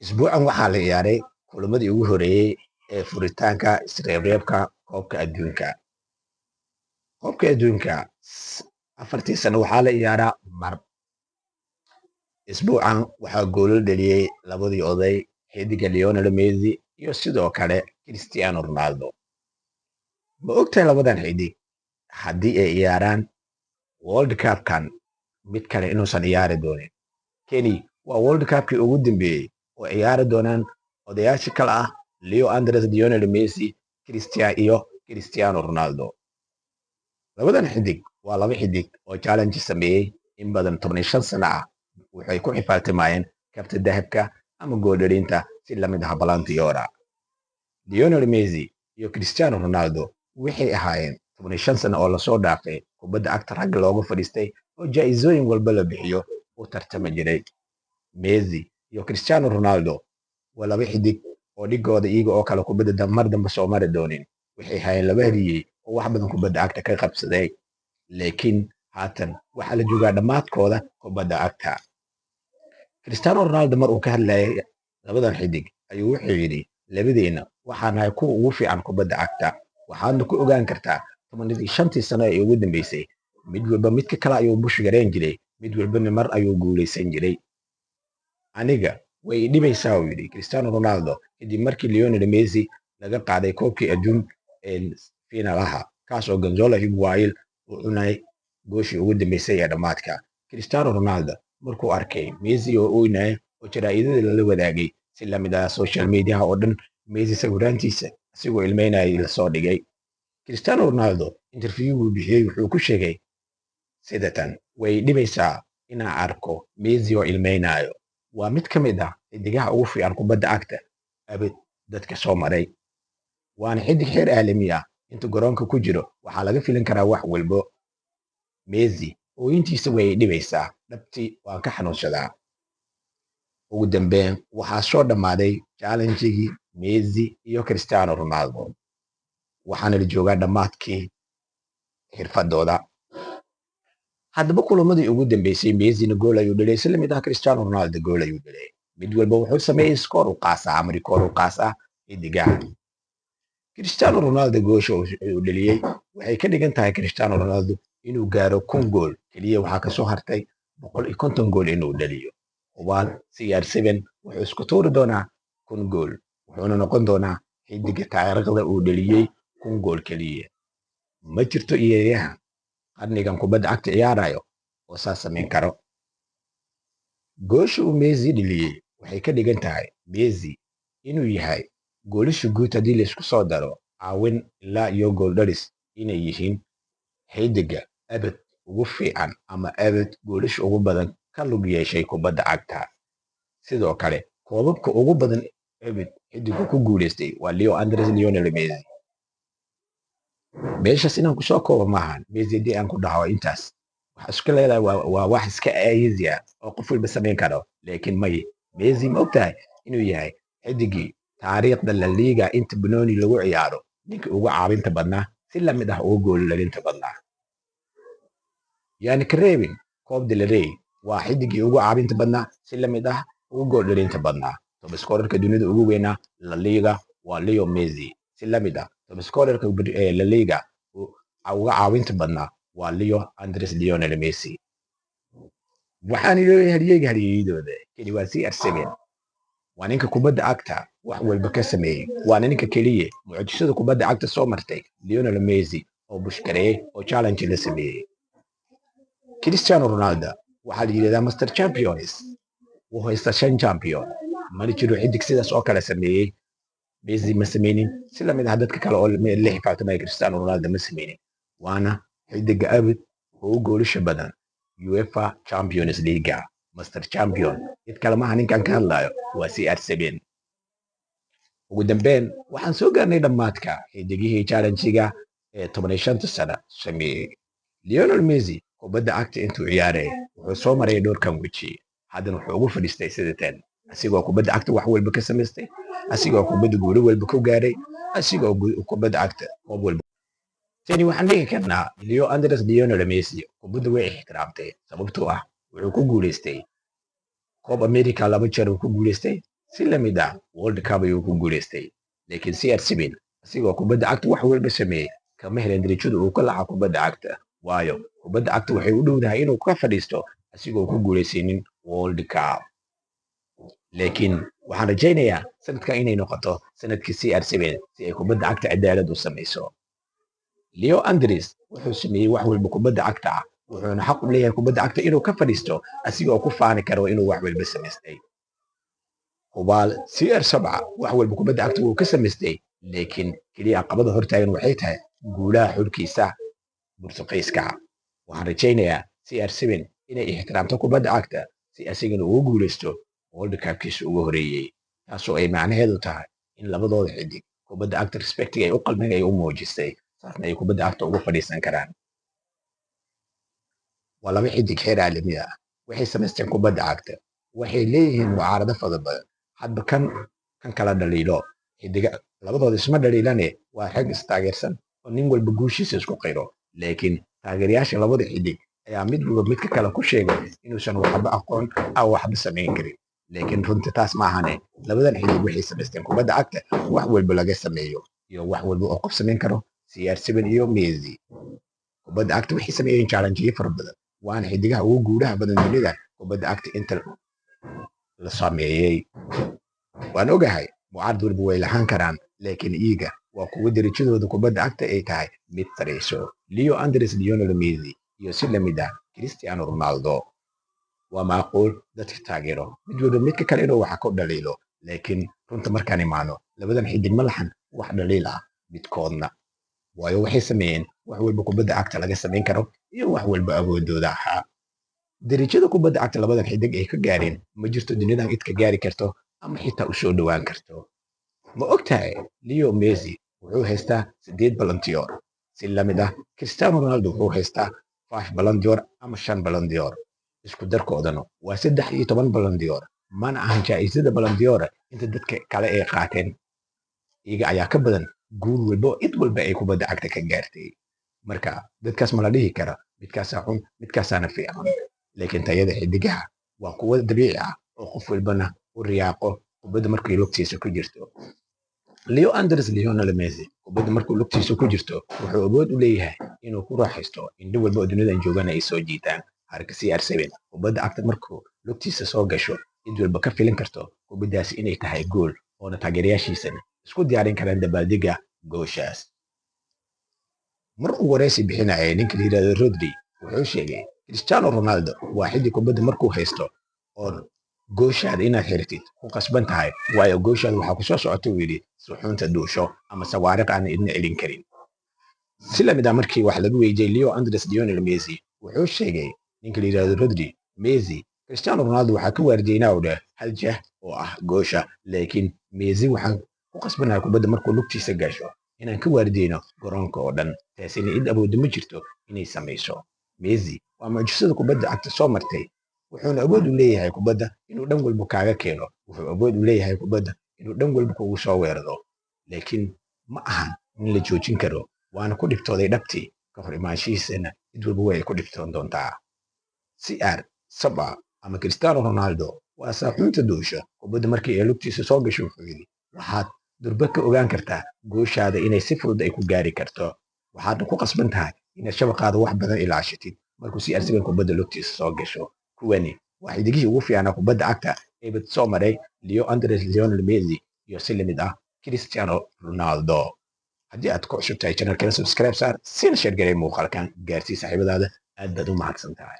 Isbuucan waxaa la ciyaaray kulamadii ugu horeeyey ee furitaanka isreebreebka koobka adduunka. Koobka adduunka afartii sano waxaa la ciyaaraa mar. Isbuucan waxaa goolal dhaliyey labadii oday xidiga Lionel Messi iyo sidoo kale Cristiano Ronaldo. Ma ogtahay labadan xidig haddii ay ciyaaraan World Cup-kan mid kale inuusan ciyaari doonin? Keni waa World Cup-kii ugu dambeeyey oo ciyaari doonaan odayaasha kale ah Lionel Messi iyo Cristiano Ronaldo. Labadan xidig waa laba xidig oo challenge sameeyey in badan 15 sano ah. Waxay ku xifaaltamayeen kabta dahabka ama gooldhalinta si lamid ah Balantiora. Lionel Messi iyo Cristiano Ronaldo waxay ahaayeen 15 sano oo lasoo dhaafay kubadda cagta ragga loogu fadhiistay oo jaa-isooyin walba la bixiyo u tartami jiray. Messi iyo Cristiano Ronaldo waa laba xidig oo dhigooda iyaga oo kale kubadda mar dambe soo mari doonin. Waxay ahaayeen laba haliyey oo wax badan kubadda cagta ka qabsaday, laakiin haatan waxaa la joogaa dhammaadkooda kubadda cagta. Cristiano Ronaldo mar uu ka hadlayay labadan xidig ayuu wuxuu yidhi, labadeena waxaan nahay kuwa ugu fiican kubadda cagta. Waxaadna ku ogaan kartaa 15 sano ee ugu dambeysay mid walba midka kale ayuu bush gareen jiray, mid walbana mar ayuu guuleysan jiray. Aniga way dhibaysaa uu yidhi Cristiano Ronaldo kadib markii Lionel Messi laga qaaday koobkii adduun finaalaha kaas oo Gonzalo Higuain uu cunay gooshii ugu dambeysay ee dhammaadka. Cristiano Ronaldo markuu arkay Messi oo oynaya oo jaraa'idada lala wadaagay si lamid ah social media oo dhan Messi sawiraantiisa asigoo ilmeynayay la soo dhigay. Cristiano Ronaldo interview uu bixiyey wuxuu ku sheegay sidatan, way dhibaysaa inaan arko Messi oo ilmeynayo. Waa mid ka mid ah xidigaha ugu fiican kubadda cagta abid dadka soo maray. Waana xidig heer caalami ah. Inta garoonka ku jiro waxaa laga filan karaa wax walbo. Messi ooyintiisa way dhibaysaa, dhabtii waan ka xanuunsadaa. Ugu dambeyn waxaa soo dhammaaday challenge-gii Messi iyo Cristiano Ronaldo. Waxaana la joogaa dhammaadkii xirfadooda. Haddaba kulamadii ugu dambeysay Messina gool ayuu dhaliyay, si lamid ah Cristiano Ronaldo gool ayuu dhaliyay. Mid walba wuxuu sameeyey score u qaas ah ama rikoor u qaas ah xidigaha. Cristiano Ronaldo goosha uu dhaliyey waxay ka dhigan tahay Cristiano Ronaldo inuu gaaro 1000 gool. Kaliya waxaa kasoo hartay 150 gool inuu dhaliyo. Hubaal CR7 wuxuu isku tuuri doonaa 1000 gool. Wuxuuna noqon doonaa xidiga taariikhda uu dhaliyey 1000 gool kaliya. Ma jirto ciyaaryahan qarnigan kubadda cagta ciyaarayo oo saas samayn karo. Goosha uu Messi dhaliyey waxay ka dhigan tahay Messi inuu yahay goolasha guud haddii la isku soo daro caawin ilaa iyo gool dhalis inay yihiin xidiga abad ugu fiican ama abad goolasha ugu badan ka lug yeeshay kubadda cagta. Sidoo kale koobabka ugu badan abad xidiga ku guuleystay waa Lionel Messi. meeshaas inaan kusoo koobo maahan. Messi haddii aan ku dhaho intaas waxa iska leedahay waa wax iska easy ah oo qof walba samayn karo, laakiin may Messi ma ogtahay inuu yahay xidigii taariikhda La Liga inta banooni lagu ciyaaro ninka ugu caawinta badnaa si lamid ah ugu gool dhalinta badnaa. Yani ka reebin Coupe del Rey waa xidigii ugu caawinta badnaa si lamid ah ugu gool dhalinta badnaa. Top scorerka dunida ugu weynaa La Liga waa Leo Messi, si lamid ah top scorerka La Liga uga caawinta badnaa waa Lionel Messi. waxaan leeyahay haryeyga keli waa CR7. waa ninka kubadda cagta wax walba ka sameeyey. waana ninka keliya mucjisada kubadda cagta soo martay Lionel Messi oo bushkareeyey oo challenge la sameeyey. Cristiano Ronaldo waxaa la yidhahdaa Master Champions. wuu haysta 5 champion. mana jiro xidig sidaas oo kale sameeyey. Messi ma sameynin, si lamid ah dadka kale oo la xifaaltamay Cristiano Ronaldo ma sameynin. waana xidiga abid oo goolasha badan UEFA Champions League Master Champion. mid kale maaha ninkan ka hadlayo waa CR7. ugu dambeyn waxaan soo gaarnay dhammaadka xidigihii challenge-ga ee 15 sano sameeyey. Lionel Messi kubadda cagta intuu ciyaaray wuxuu soo maray dhowrkan weji. haddana wuxuu ugu fadhiistay sidatan, asigoo kubadda cagta wax walba ka samaystay, asigoo kubadda guulo walba ku gaaray, asigoo kubadda cagta koob walba. tani waxaan dhigi karnaa Lionel Messi kubadda way ixtiraamtay sababtoo ah wuxuu ku guuleystay Copa America 2 jeer uu ku guuleystay, si la mid ah World Cup ayuu ku guuleystay, laakiin CR7 asigoo kubadda cagta wax walba sameeyey kama helin darajada uu ka lahaa kubadda cagta, waayo kubadda cagta waxay u dhowdahay inuu ka fadhiisto asigoo ku guulaysanin World Cup. laakiin waxaan rajaynayaa sanadkan inay noqoto sanadkii CR7 si ay kubadda cagta cadaalad u samayso. Leo Andres wuxuu sameeyey wax walba kubadda cagta ah, wuxuuna xaq u leeyahay kubadda cagta inuu ka fadhiisto asigoo ku faani karo inuu wax walba samaystay. hubaal CR7 wax walba kubadda cagta wuu ka samaystay, laakiin keliya caqabada hortaagan waxay tahay guulaha xulkiisa Boortaqiiska. waxaan rajaynayaa CR7 inay ixtiraamto kubadda cagta si asigana ugu guulaysto World Cup-kiisa ugu horeeyey, taasoo ay macnaheedu tahay in labadooda xidig kubadda cagta respectiga ay u qalbiga ay u muujisay, saasna ay kubadda cagta ugu fadhiisan karaan. waa laba xidig heer caalami ah, waxay samaysteen kubadda cagta, waxay leeyihiin mucaarado fara badan, hadba kan kala dhaliilo. xidiga labadooda isma dhaliilane waa rag istaageersan oo nin walba guushiisa isku qiro, laakiin taageerayaasha labada xidig ayaa mid walba midka kale ku sheegay inuusan waxba aqoon ama waxba samayn karin. laakiin runtii taas maahane, labadan xidig waxay samaysteen kubadda cagta wax walba laga sameeyo iyo wax walba oo qof samayn karo. CR7 iyo Messi kubadda cagta waxay sameeyeen challenge fara badan, waana xidigaha ugu guulaha badan dunida kubadda cagta inta la sameeyey. waan ogahay mucaarad walba way lahaan karaan, laakiin iyaga waa kuwa darajadooda kubadda cagta ay tahay mid sareyso. Leo Andres, Lionel Messi iyo si lamid ah Cristiano Ronaldo. waa macquul dadka taageero mid walba midka kale inuu waxa ku dhaliilo, laakiin runta markaan imaano labadan xidig ma lahan wax dhaliil ah midkoodna, waayo waxay sameeyeen wax walba kubadda cagta laga samayn karo iyo wax walba awoodooda ahaa. darajada kubadda cagta labadan xidig ay ka gaareen ma jirto duniyadan cid ka gaari karto ama xitaa u soo dhowaan karto. ma ogtahay Leo Messi wuxuu haystaa 8 Ballon d'Or, si lamid ah Cristiano Ronaldo wuxuu haystaa 5 Ballon d'Or ama 5 Ballon d'Or. isku darkoodana waa 13 Ballon d'Or, mana ahan jaa-isada Ballon d'Or inta dadka kale ay qaateen. iyaga ayaa ka badan guul walba oo cid walba ay kubadda cagta ka gaartay. marka dadkaas ma la dhihi kara midkaasaa xun midkaasaana fiican, laakiin tayada xidigaha waa kuwo dabiici ah oo qof walbana u riyaaqo kubadda markay lugtiisa ku jirto. Leo Andres, Lionel Messi kubadda markuu lugtiisa ku jirto wuxuu awood u leeyahay inuu ku raaxaysto indho walba oo dunidan joogana ay soo jiitaan. harka CR7 kubadda cagta markuu lugtiisa soo gasho cid walba ka filin karto kubaddaasi inay tahay gool, oona taageerayaashiisana isku diyaarin karaan dabaaldega gooshaas. mar uu wareysi bixinayay ninka la yidhahdo Rodri wuxuu sheegay Cristiano Ronaldo waa xidig kubadda markuu haysto oo gooshaada inaad xirtid ku qasban tahay, waayo gooshaada waxaa ku soo socota uu yidhi suxuunta duusho ama sawaariq aan idna celin karin. si lamid ah markii wax lagu weydiiyey Leo Andres, Lionel Messi wuxuu sheegay ninka la yidhahdo Rodri, Messi Cristiano Ronaldo waxaa ka waardiyeynaa u dheh hal jah oo ah goosha, laakiin Messi waxaan ku qasbanahay kubadda markuu lugtiisa gasho inaan ka waardiyeyno garoonka oo dhan, taasina cid awoodda ma jirto inay samayso. Messi waa mucjisada kubadda cagta soo martay, wuxuuna awood u leeyahay kubadda inuu dhan walba kaaga keeno, wuxuu awood u leeyahay kubadda inuu dhan walba kugu soo weeraro, laakiin ma ahan in la joojin karo. waana ku dhibtooday dhabtii ka hor imaanshihiisana cid walba way ku dhibtoon doontaa. CR7 ama Cristiano Ronaldo waa saaxuunta duusha kubadda markii ay lugtiisa soo gasho. wuxuu yidhi waxaad durba ka ogaan kartaa gooshaada inay si fudud ay ku gaari karto, waxaadna ku qasban tahay inaad shabaqaada wax badan ilaashatid markuu CR7 kubadda lugtiisa soo gasho. kuwani waa xidigihii ugu fiicnaa kubadda cagta ee bad soo maray Leo Andres, Lionel Messi iyo si lamid ah Cristiano Ronaldo. haddii aad ku cusub tahay channelkana subscribe saar, sina share garee muuqaalkan gaarsii saaxiibadaada, aad baad u mahadsan tahay.